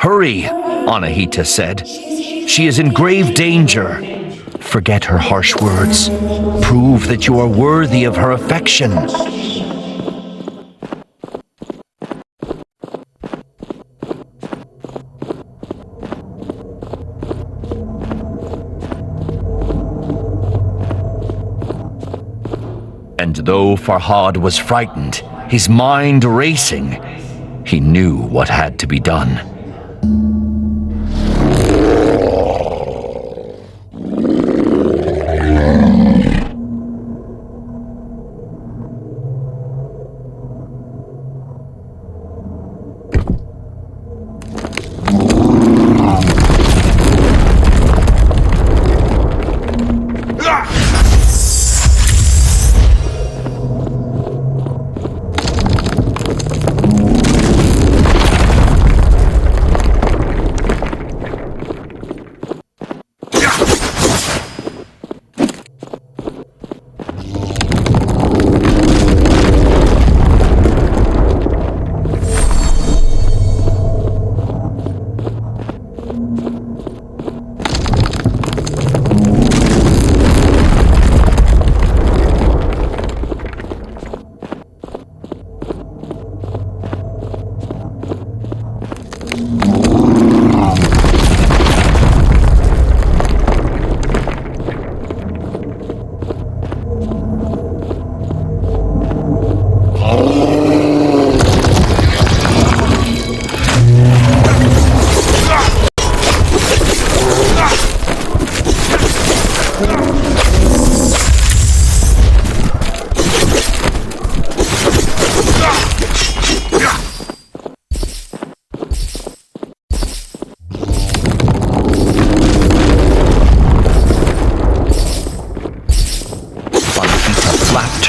"Hurry," Anahita said. "She is in grave danger. Forget her harsh words. Prove that you are worthy of her affection." And though Farhad was frightened, his mind racing, he knew what had to be done.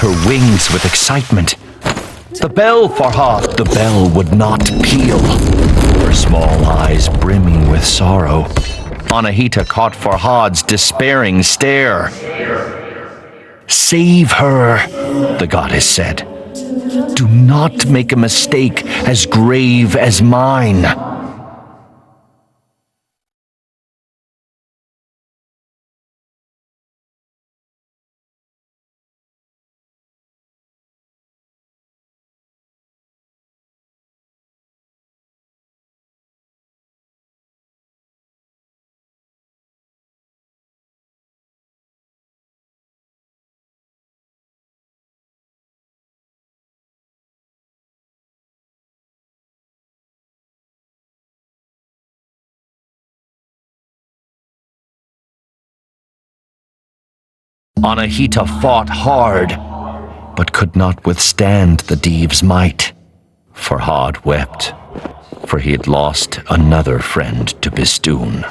Her wings with excitement. "The bell, Farhad!" The bell would not peal, her small eyes brimming with sorrow. Anahita caught Farhad's despairing stare. "Save her," the goddess said. "Do not make a mistake as grave as mine." Anahita fought hard, but could not withstand the Diev's might. Farhad wept, for he had lost another friend to Bistun.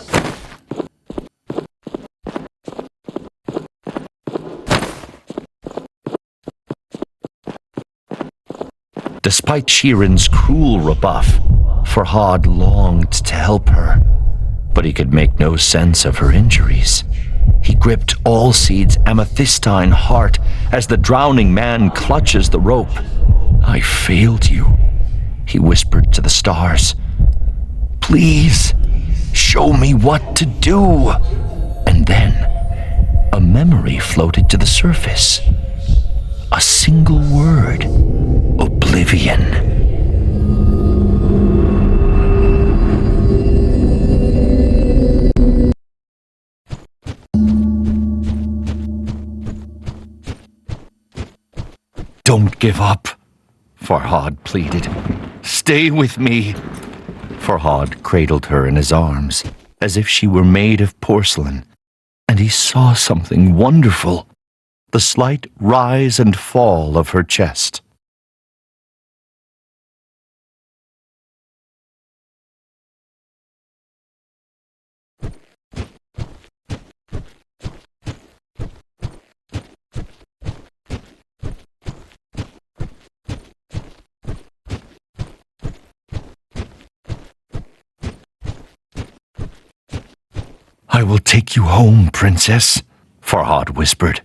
Despite Shirin's cruel rebuff, Farhad longed to help her, but he could make no sense of her injuries. He gripped Allseed's amethystine heart as the drowning man clutches the rope. "I failed you," he whispered to the stars. "Please, show me what to do." And then, a memory floated to the surface. A single word: oblivion. "Don't give up," Farhad pleaded. "Stay with me." Farhad cradled her in his arms, as if she were made of porcelain, and he saw something wonderful: the slight rise and fall of her chest. "I will take you home, princess," Farhad whispered.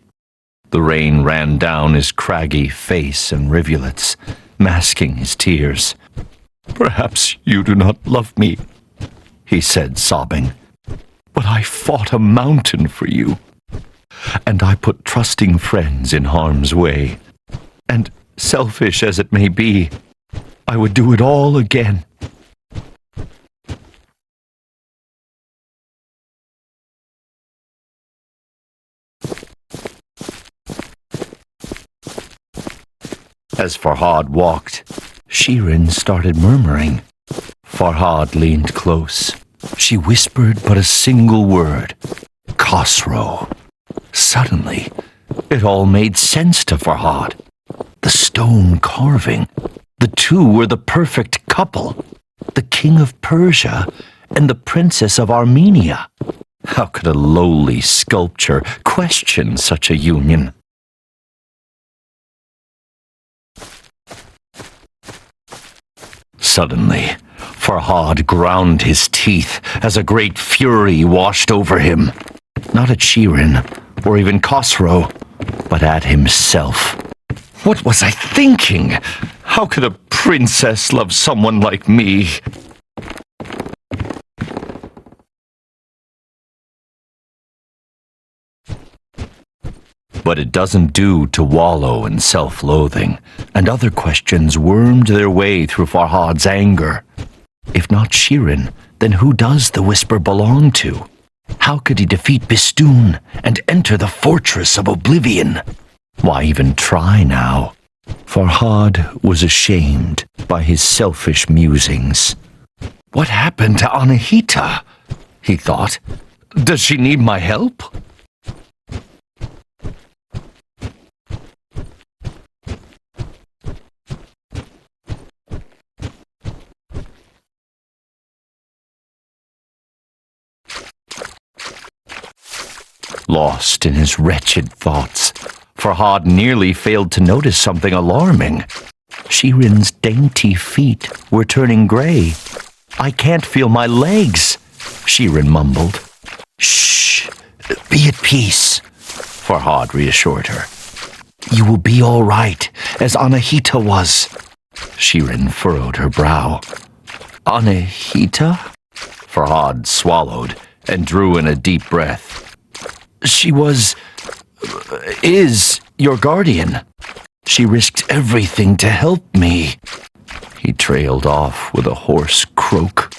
The rain ran down his craggy face in rivulets, masking his tears. "Perhaps you do not love me," he said, sobbing. "But I fought a mountain for you. And I put trusting friends in harm's way. And selfish as it may be, I would do it all again." As Farhad walked, Shirin started murmuring. Farhad leaned close. She whispered but a single word. "Khosrow." Suddenly, it all made sense to Farhad. The stone carving. The two were the perfect couple. The king of Persia and the princess of Armenia. How could a lowly sculpture question such a union? Suddenly, Farhad ground his teeth as a great fury washed over him. Not at Shirin, or even Khosrow, but at himself. What was I thinking? How could a princess love someone like me? But it doesn't do to wallow in self-loathing, and other questions wormed their way through Farhad's anger. If not Shirin, then who does the whisper belong to? How could he defeat Bistun and enter the fortress of oblivion? Why even try now? Farhad was ashamed by his selfish musings. What happened to Anahita? He thought. Does she need my help? Lost in his wretched thoughts, Farhad nearly failed to notice something alarming. Shirin's dainty feet were turning gray. "I can't feel my legs," Shirin mumbled. "Shh, be at peace," Farhad reassured her. "You will be all right, as Anahita was." Shirin furrowed her brow. "Anahita?" Farhad swallowed and drew in a deep breath. "She is your guardian. She risked everything to help me." He trailed off with a hoarse croak.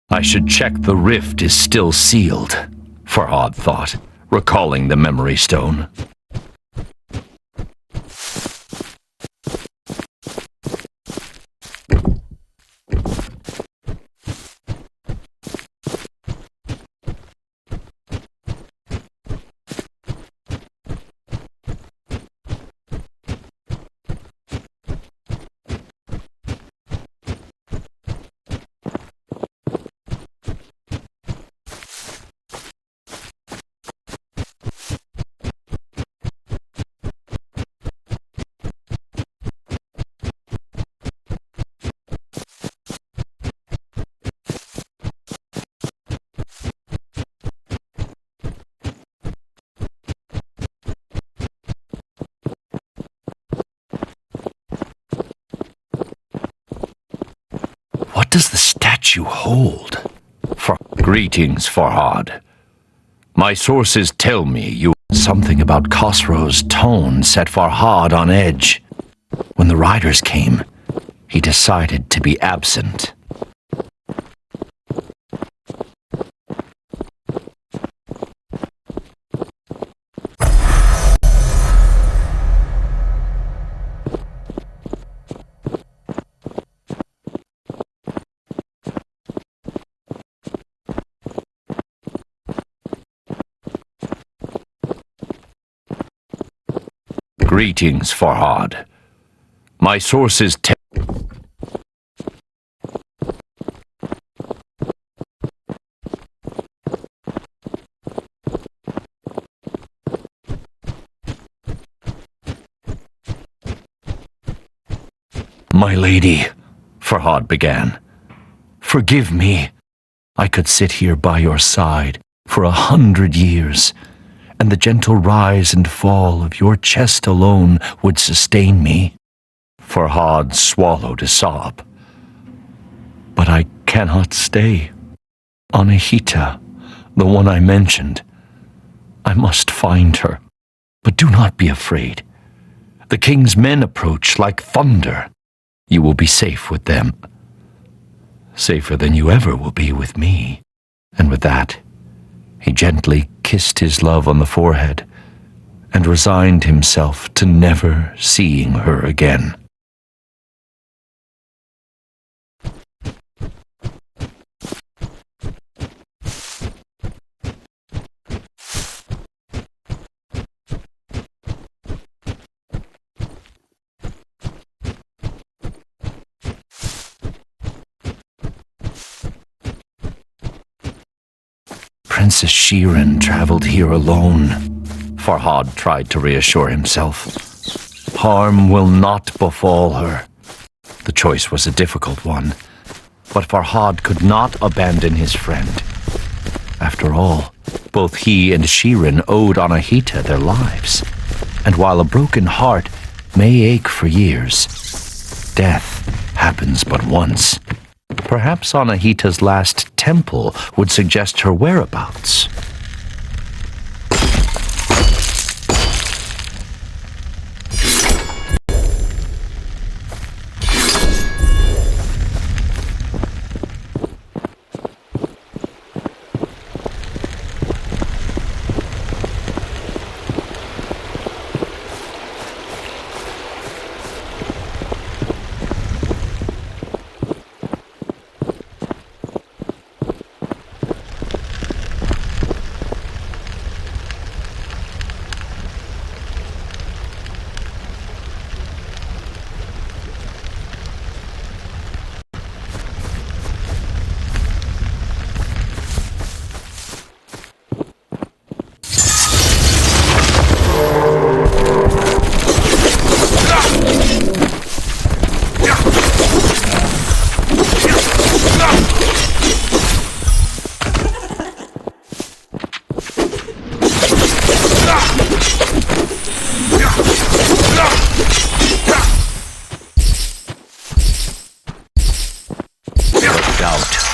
I should check the rift is still sealed, Farhad thought, recalling the memory stone. What does the statue hold? Greetings, Farhad. My sources tell me you... Something about Khosrow's tone set Farhad on edge. When the riders came, he decided to be absent. Greetings, Farhad. My sources tell My lady, Farhad began, forgive me. I could sit here by your side for 100 years, and the gentle rise and fall of your chest alone would sustain me. Farhad swallowed a sob. But I cannot stay. Anahita, the one I mentioned. I must find her. But do not be afraid. The king's men approach like thunder. You will be safe with them. Safer than you ever will be with me. And with that, he gently kissed his love on the forehead and resigned himself to never seeing her again. Princess Shirin traveled here alone. Farhad tried to reassure himself. Harm will not befall her. The choice was a difficult one, but Farhad could not abandon his friend. After all, both he and Shirin owed Anahita their lives, and while a broken heart may ache for years, death happens but once. Perhaps Anahita's last temple would suggest her whereabouts.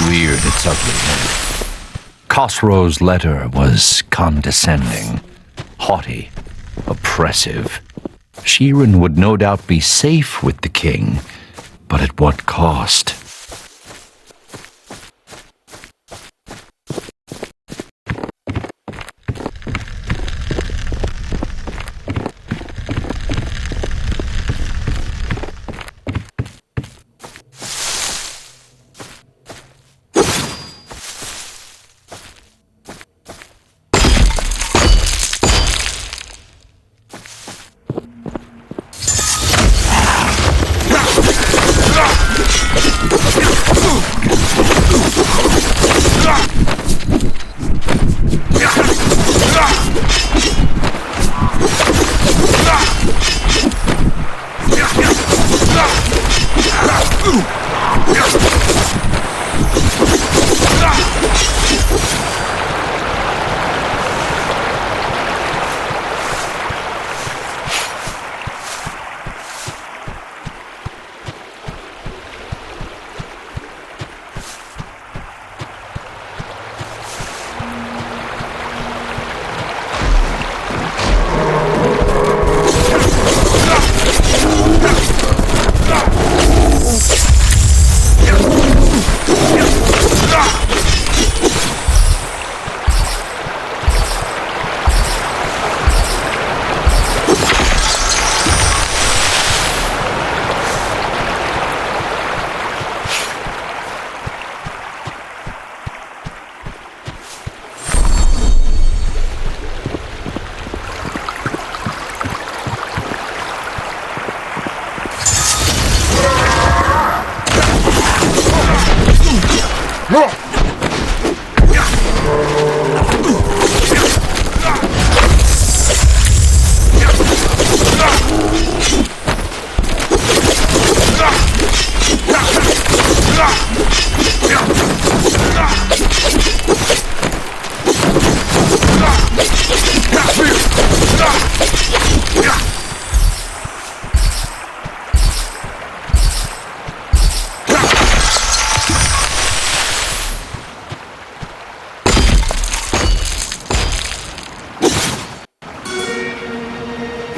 Reared its ugly head. Khosrow's letter was condescending, haughty, oppressive. Shirin would no doubt be safe with the king, but at what cost?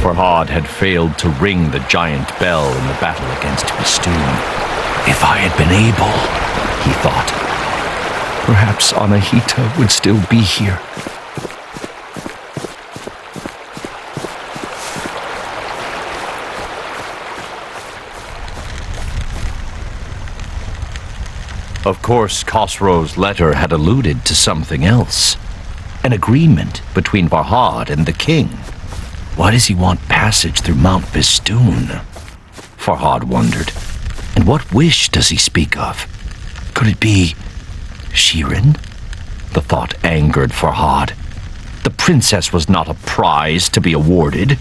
Farhad had failed to ring the giant bell in the battle against Bistun. If I had been able, he thought, perhaps Anahita would still be here. Of course, Khosrow's letter had alluded to something else. An agreement between Farhad and the king. Why does he want passage through Mount Bistun? Farhad wondered. And what wish does he speak of? Could it be Shirin? The thought angered Farhad. The princess was not a prize to be awarded.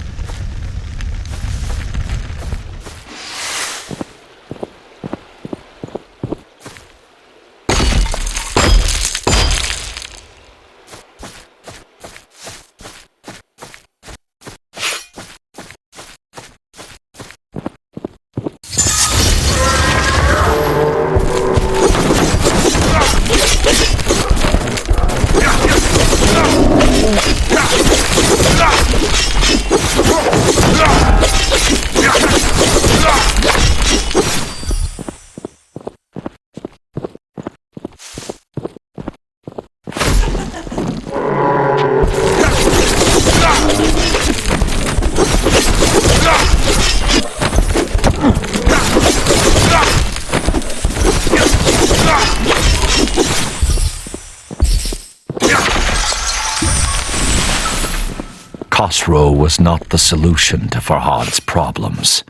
Khosrow was not the solution to Farhad's problems.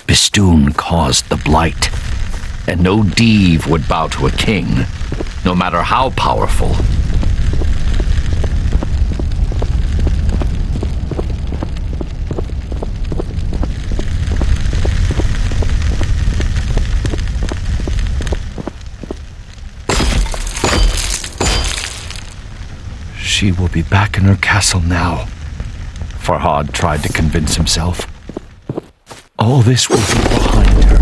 Bistun caused the blight, and no Div would bow to a king, no matter how powerful. She will be back in her castle now, Farhad tried to convince himself. All this will be behind her.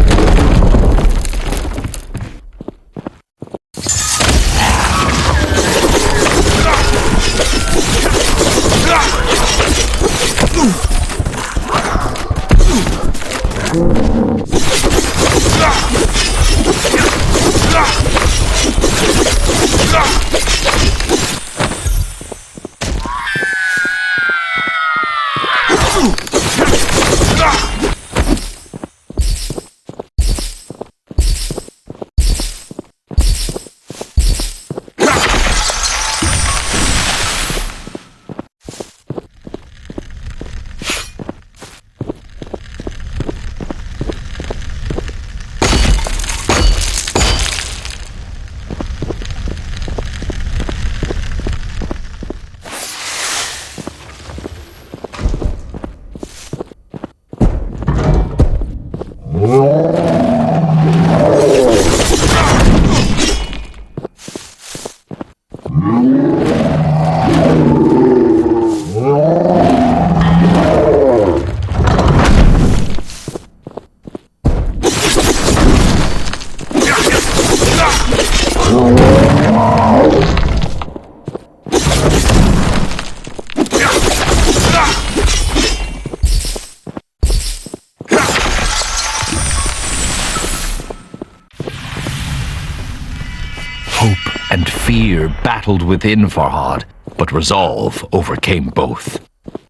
Hope and fear battled within Farhad, but resolve overcame both.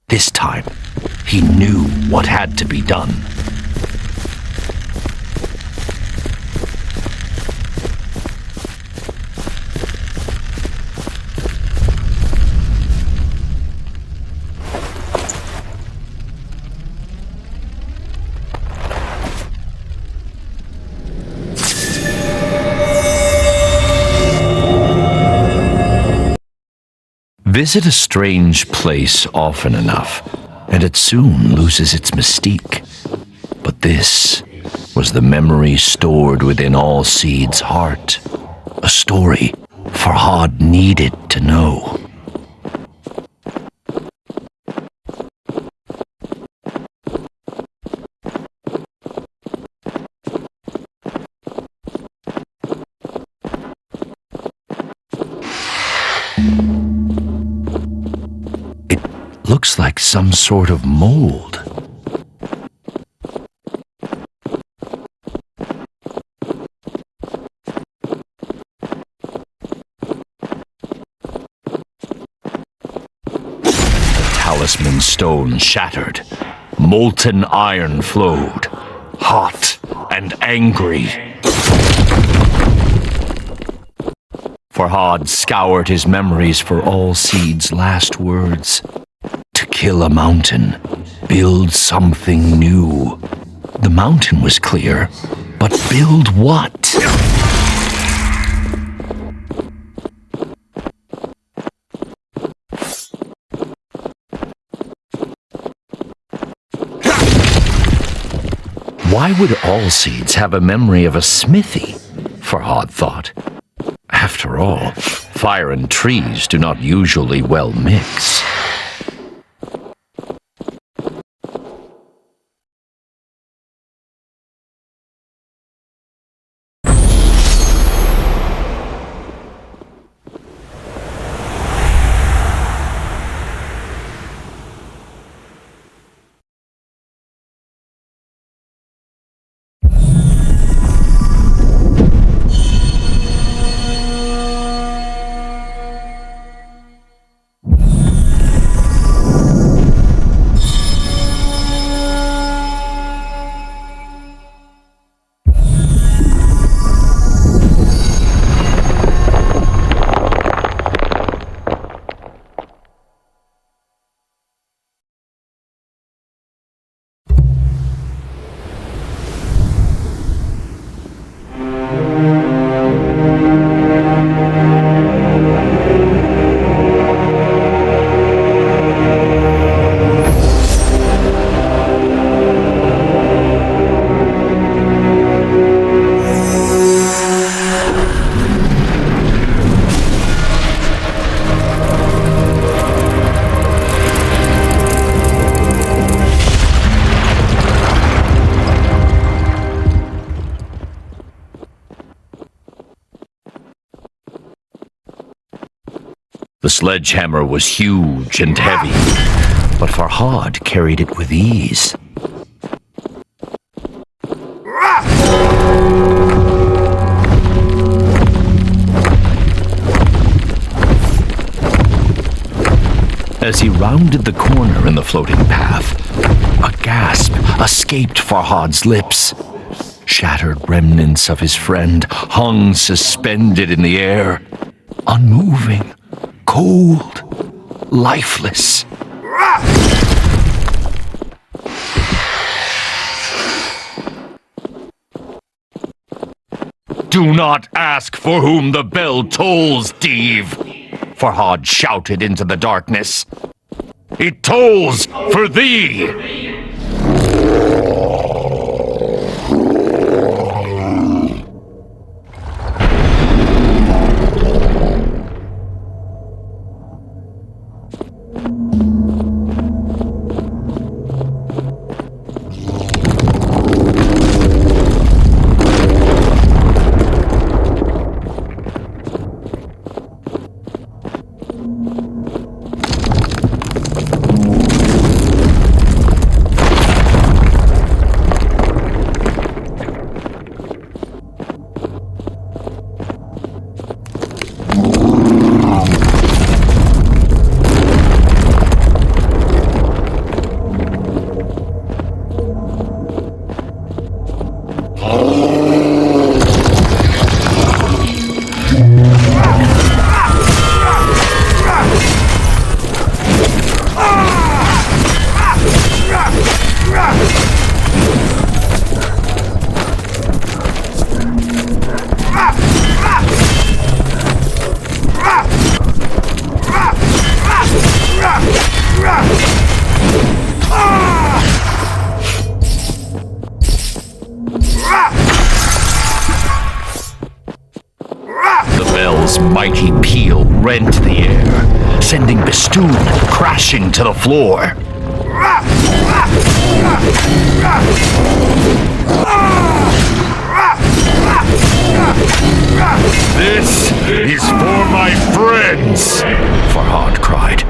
This time, he knew what had to be done. Visit a strange place often enough, and it soon loses its mystique. But this was the memory stored within all Seed's heart. A story Farhad needed to know. It looks like some sort of mold. Talisman stone shattered. Molten iron flowed, hot and angry. Farhad scoured his memories for all Seed's last words. To kill a mountain, build something new. The mountain was clear, but build what? Why would all Seeds have a memory of a smithy? Farhad thought. After all, fire and trees do not usually well mix. The sledgehammer was huge and heavy, but Farhad carried it with ease. As he rounded the corner in the floating path, a gasp escaped Farhad's lips. Shattered remnants of his friend hung suspended in the air, unmoving, cold, lifeless. Do not ask for whom the bell tolls, Deve, Farhad shouted into the darkness. It tolls for thee! The bell's mighty peal rent the air, sending Bistun crashing to the floor. This is for my friends, Farhad cried.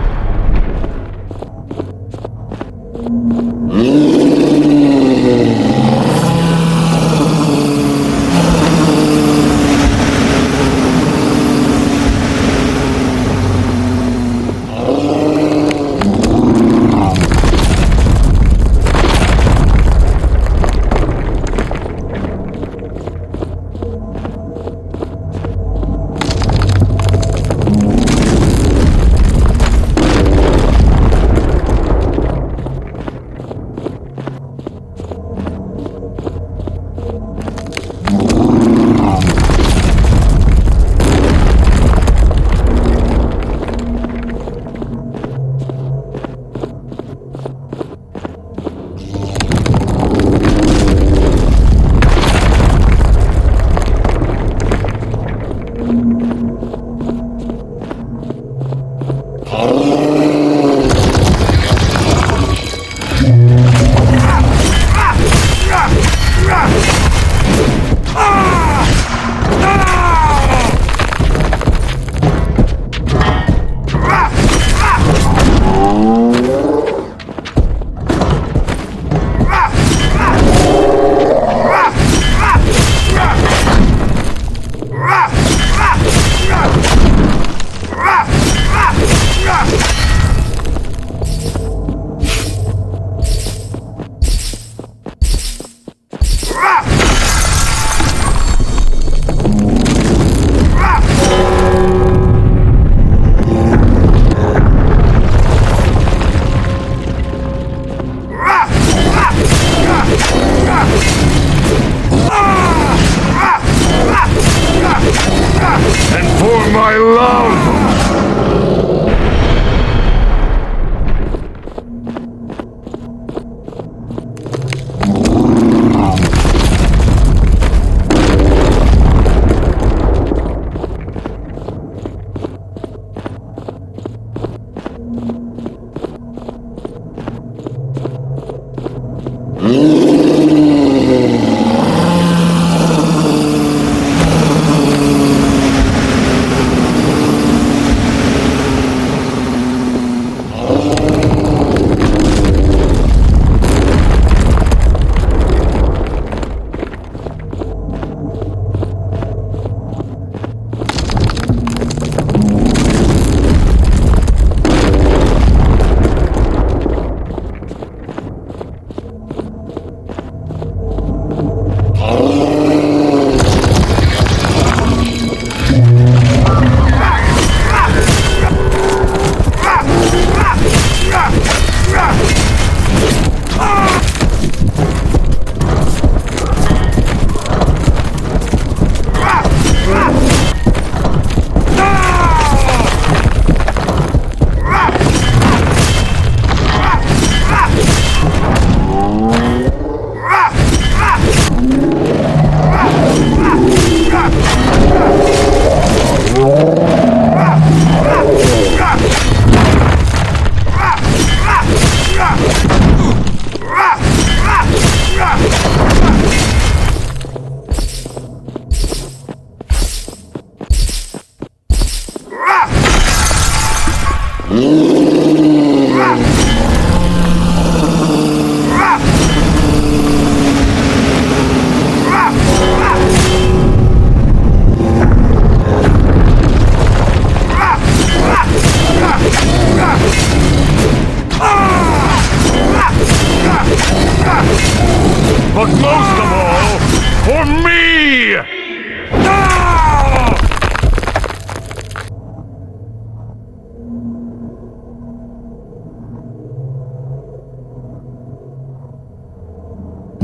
But most of all, for me!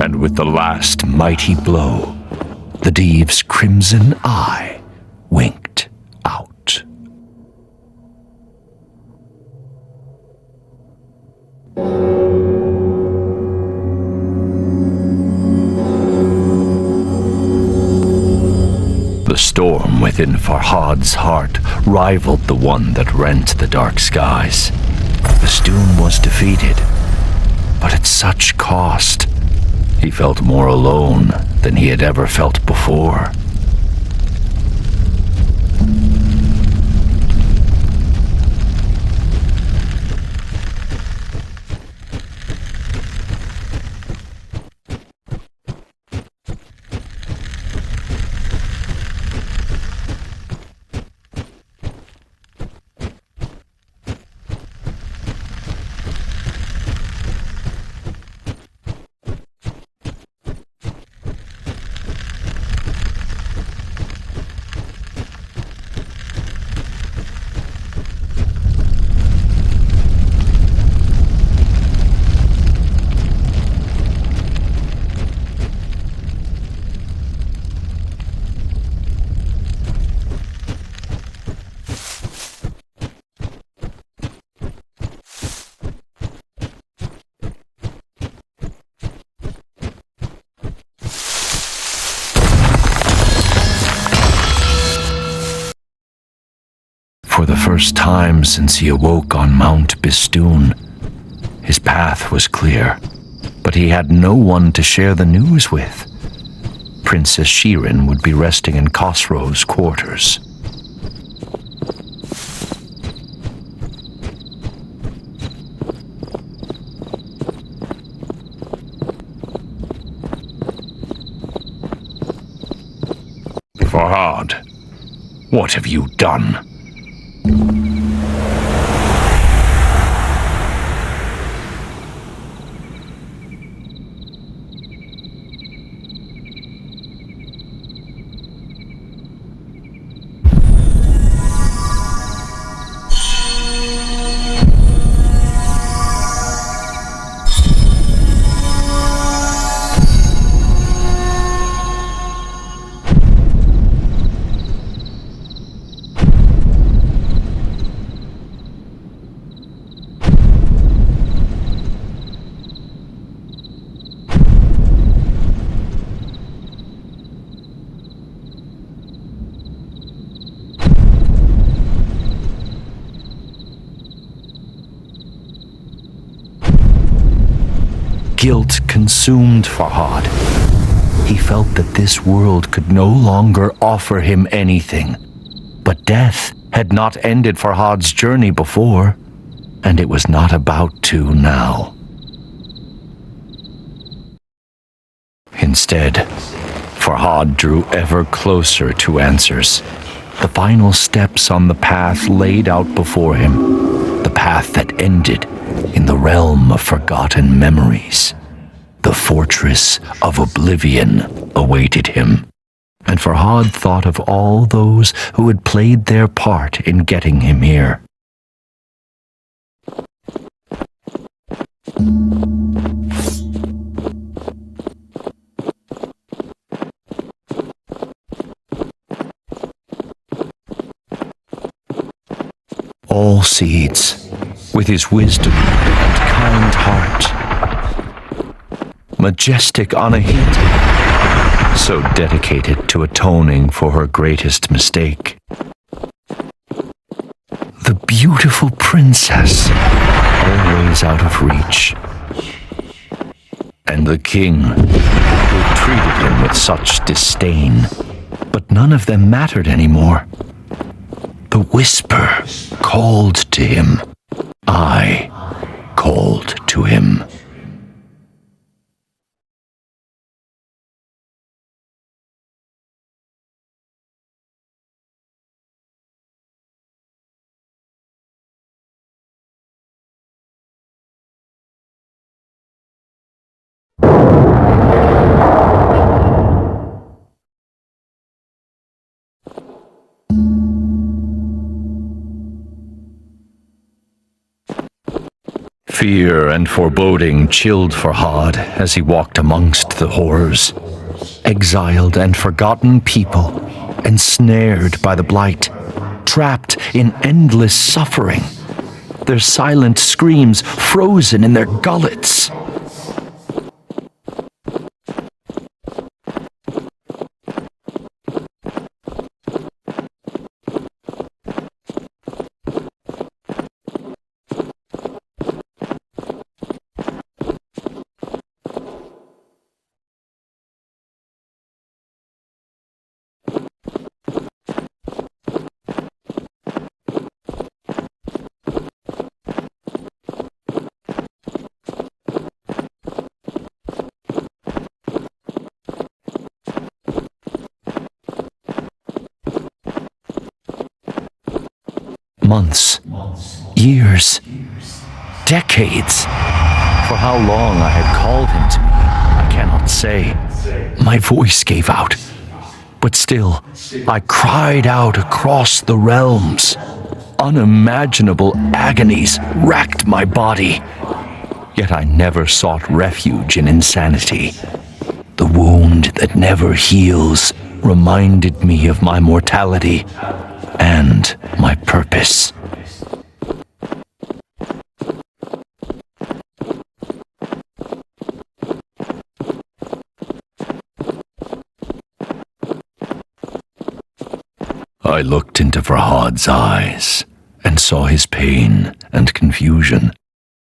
And with the last mighty blow, the Deve's crimson eye winked out. The storm within Farhad's heart rivaled the one that rent the dark skies. Bistun was defeated, but at such cost. He felt more alone than he had ever felt before. For the first time since he awoke on Mount Bistun, his path was clear, but he had no one to share the news with. Princess Shirin would be resting in Khosrow's quarters. Farhad, what have you done? Guilt consumed Farhad. He felt that this world could no longer offer him anything. But death had not ended Farhad's journey before, and it was not about to now. Instead, Farhad drew ever closer to answers. The final steps on the path laid out before him, the path that ended in the realm of forgotten memories. The fortress of oblivion awaited him, and Farhad thought of all those who had played their part in getting him here. All seeds, with his wisdom and kind heart. Majestic Anahit, so dedicated to atoning for her greatest mistake. The beautiful princess, always out of reach. And the king, who treated him with such disdain. But none of them mattered anymore. The whisper called to him. I called to him. Fear and foreboding chilled Farhad as he walked amongst the horrors. Exiled and forgotten people, ensnared by the blight, trapped in endless suffering, their silent screams frozen in their gullets. months, years, decades. For how long I had called him to me, I cannot say. My voice gave out, but still, I cried out across the realms. Unimaginable agonies racked my body. Yet I never sought refuge in insanity. The wound that never heals reminded me of my mortality and my purpose. I looked into Farhad's eyes and saw his pain and confusion.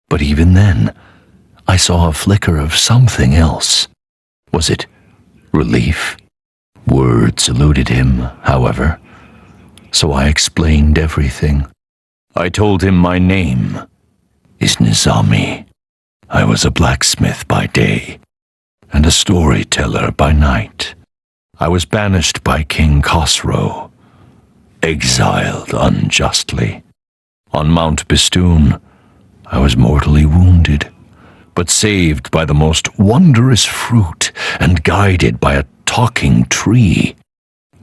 But even then, I saw a flicker of something else. Was it relief? Words eluded him, however, so I explained everything. I told him my name is Nizami. I was a blacksmith by day and a storyteller by night. I was banished by King Khosrow, exiled unjustly. On Mount Bistun, I was mortally wounded, but saved by the most wondrous fruit and guided by a talking tree.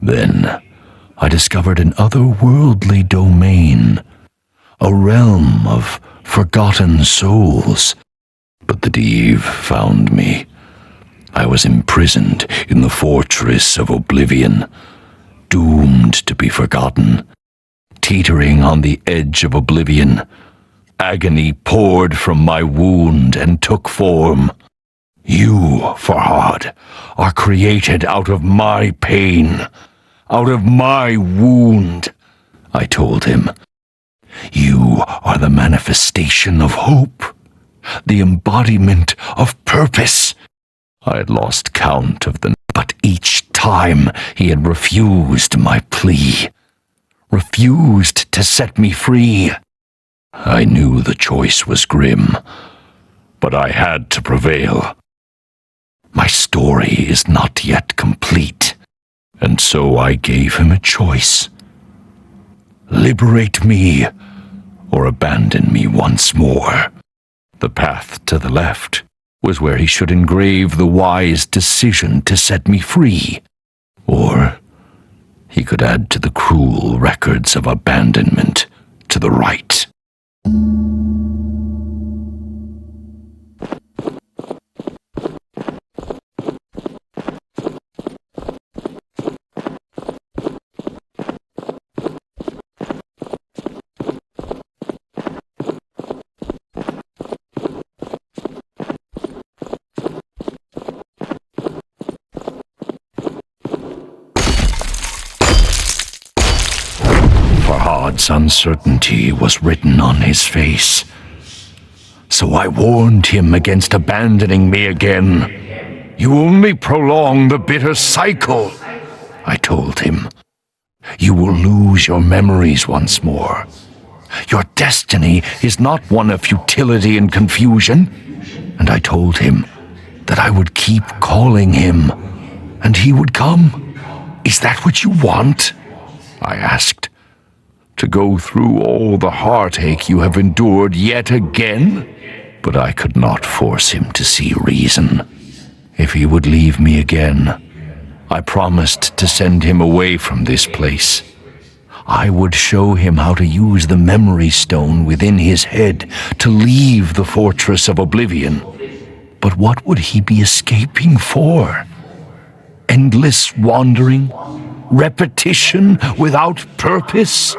Then I discovered an otherworldly domain, a realm of forgotten souls. But the Div found me. I was imprisoned in the fortress of oblivion, doomed to be forgotten. Teetering on the edge of oblivion, agony poured from my wound and took form. You, Farhad, are created out of my pain, out of my wound, I told him. You are the manifestation of hope, the embodiment of purpose. I had lost count of them, but each time he had refused my plea, refused to set me free. I knew the choice was grim, but I had to prevail. My story is not yet complete, and so I gave him a choice. Liberate me, or abandon me once more. The path to the left was where he should engrave the wise decision to set me free, or he could add to the cruel records of abandonment to the right. Farhad's uncertainty was written on his face, so I warned him against abandoning me again. You only prolong the bitter cycle, I told him. You will lose your memories once more. Your destiny is not one of futility and confusion. And I told him that I would keep calling him, and he would come. Is that what you want? I asked. To go through all the heartache you have endured yet again? But I could not force him to see reason. If he would leave me again, I promised to send him away from this place. I would show him how to use the memory stone within his head to leave the fortress of oblivion. But what would he be escaping for? Endless wandering? Repetition without purpose?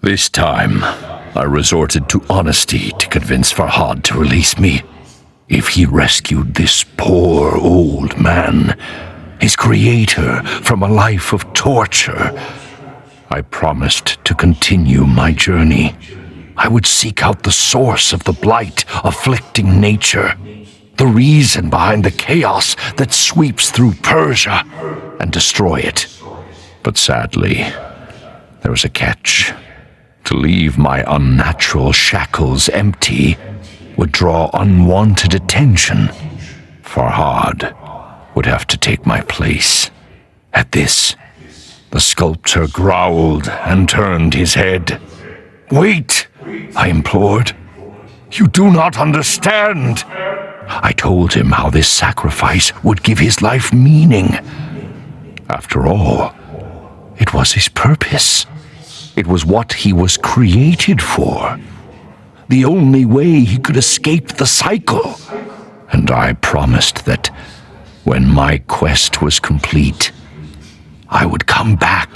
This time, I resorted to honesty to convince Farhad to release me. If he rescued this poor old man, his creator, from a life of torture, I promised to continue my journey. I would seek out the source of the blight afflicting nature, the reason behind the chaos that sweeps through Persia, and destroy it. But sadly, there was a catch. To leave my unnatural shackles empty would draw unwanted attention. Farhad would have to take my place. At this, the sculptor growled and turned his head. "Wait," I implored. "You do not understand." I told him how this sacrifice would give his life meaning. After all, it was his purpose. It was what he was created for. The only way he could escape the cycle. And I promised that when my quest was complete, I would come back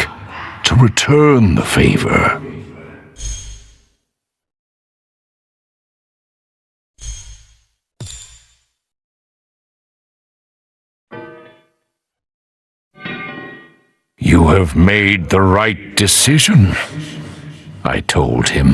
to return the favor. "You have made the right decision," I told him.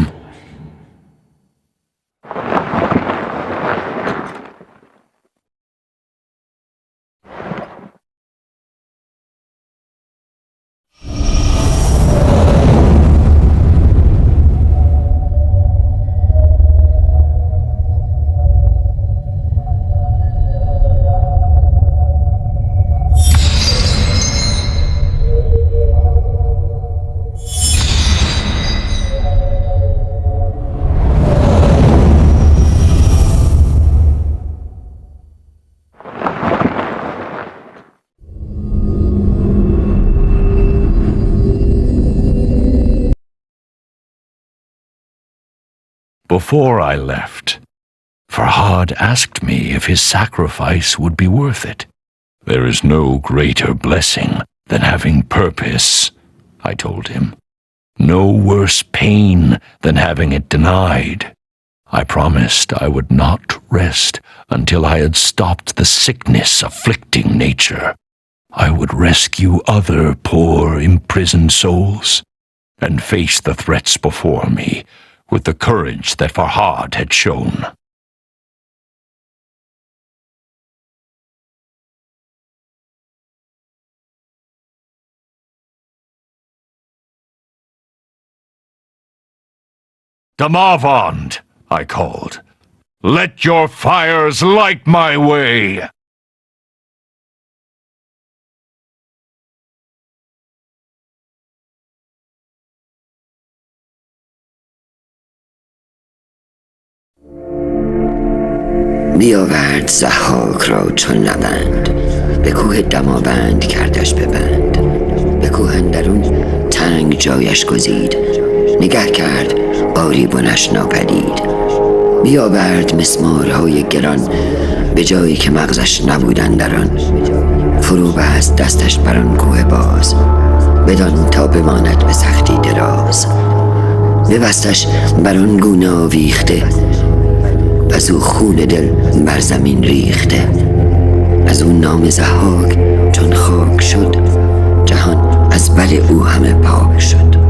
Before I left, Farhad asked me if his sacrifice would be worth it. "There is no greater blessing than having purpose," I told him. "No worse pain than having it denied." I promised I would not rest until I had stopped the sickness afflicting nature. I would rescue other poor, imprisoned souls and face the threats before me with the courage that Farhad had shown. "Damavand," I called. "Let your fires light my way!" بیاورد ضحاک را چون نبند، به کوه دماوند کردش ببند. به کوه اندرون تنگ جایش گزید، نگه کرد باری بنش ناپدید. بیاورد مسمارهای گران، به جایی که مغزش نبودن در آن. فرو بست دستش بر آن کوه باز، بدان تا بماند به سختی دراز. ببستش بر آن گونه آویخته، از او خون دل بر زمین ریخته. از او نام ضحاک چون خاک شد، جهان از بر او همه پاک شد.